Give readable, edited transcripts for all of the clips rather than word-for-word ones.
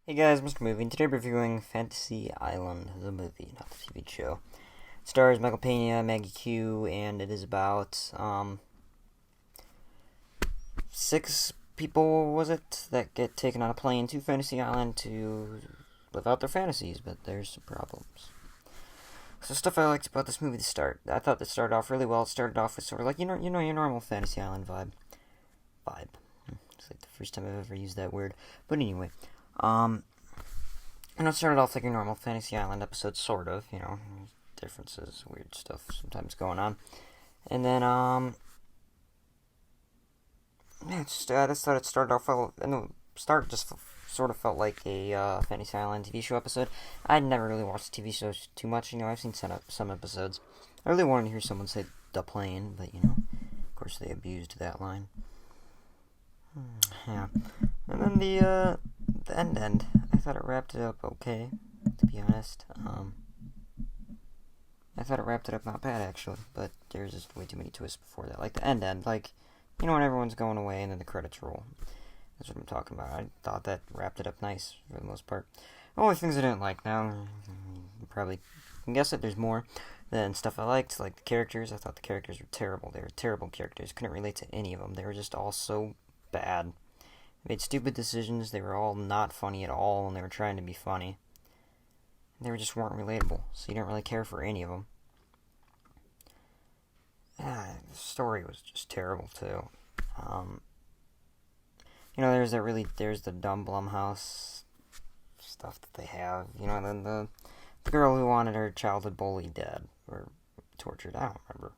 Hey guys, Mr. Movie, and today we're reviewing Fantasy Island, the movie, not the TV show. It stars Michael Pena, Maggie Q, and it is about, six people, was it, that get taken on a plane to Fantasy Island to live out their fantasies, but there's some problems. So stuff I liked about this movie to start. I thought it started off really well. It started off with sort of like, your normal Fantasy Island vibe. It's like the first time I've ever used that word. But anyway, um, and it started off like your normal Fantasy Island episode, sort of, differences, weird stuff sometimes going on. And then, yeah, I just thought it started off well, and the start just sort of felt like a Fantasy Island TV show episode. I'd never really watched TV shows too much, I've seen some episodes. I really wanted to hear someone say the plane, but, of course they abused that line. Yeah. And then the end. I thought it wrapped it up okay, to be honest. I thought it wrapped it up not bad, actually, but there's just way too many twists before that. Like the end, like, when everyone's going away and then the credits roll. That's what I'm talking about. I thought that wrapped it up nice, for the most part. The only things I didn't like now, you probably can guess it, there's more. Then stuff I liked, like the characters. I thought the characters were terrible. They were terrible characters. Couldn't relate to any of them. They were just all so bad. They made stupid decisions. They were all not funny at all, and they were trying to be funny. They just weren't relatable, so you didn't really care for any of them. The story was just terrible too. Um, there's the dumb Blumhouse stuff that they have. And then the girl who wanted her childhood bully dead or tortured. I don't remember.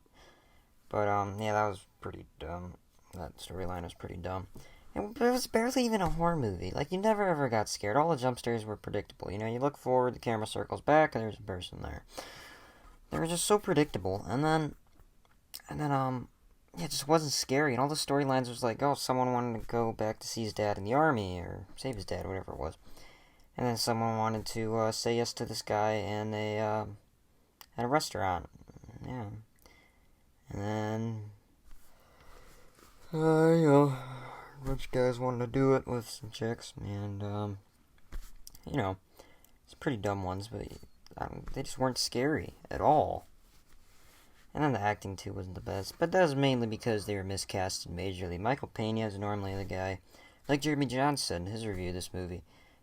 But yeah, that was pretty dumb. That storyline was pretty dumb. It was barely even a horror movie. Like, you never ever got scared. All the jump scares were predictable. You look forward, the camera circles back, and there's a person there. They were just so predictable. Yeah, it just wasn't scary. And all the storylines was like, oh, someone wanted to go back to see his dad in the army, or save his dad, or whatever it was. And then someone wanted to say yes to this guy in at a restaurant. Yeah. And then, a bunch of guys wanted to do it with some chicks, and, it's pretty dumb ones, but they just weren't scary at all. And then the acting, too, wasn't the best, but that was mainly because they were miscasted majorly. Michael Pena is normally the guy, like Jeremy Johnson in his review of this movie,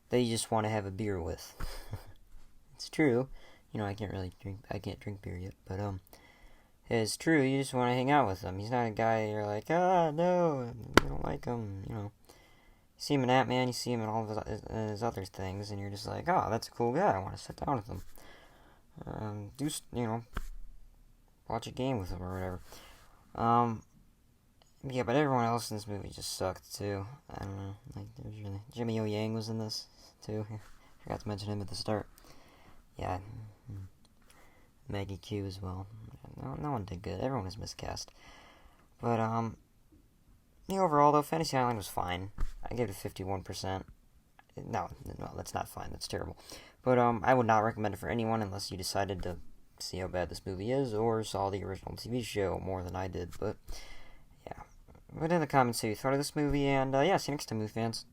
that you just want to have a beer with. It's true. I can't drink beer yet, but, it's true, you just want to hang out with him. He's not a guy you're like, no, I don't like him, You see him in Ant-Man, you see him in all of his other things, and you're just like, oh, that's a cool guy, I want to sit down with him. Watch a game with him or whatever. Yeah, but everyone else in this movie just sucked, too. I don't know, like, Jimmy O Yang was in this, too. Forgot to mention him at the start. Yeah, Maggie Q as well. No one did good. Everyone was miscast. But, overall, though, Fantasy Island was fine. I gave it 51%. No, that's not fine. That's terrible. But, I would not recommend it for anyone unless you decided to see how bad this movie is or saw the original TV show more than I did. But, yeah. Put in the comments what you thought of this movie, and, yeah, see you next time, movie fans.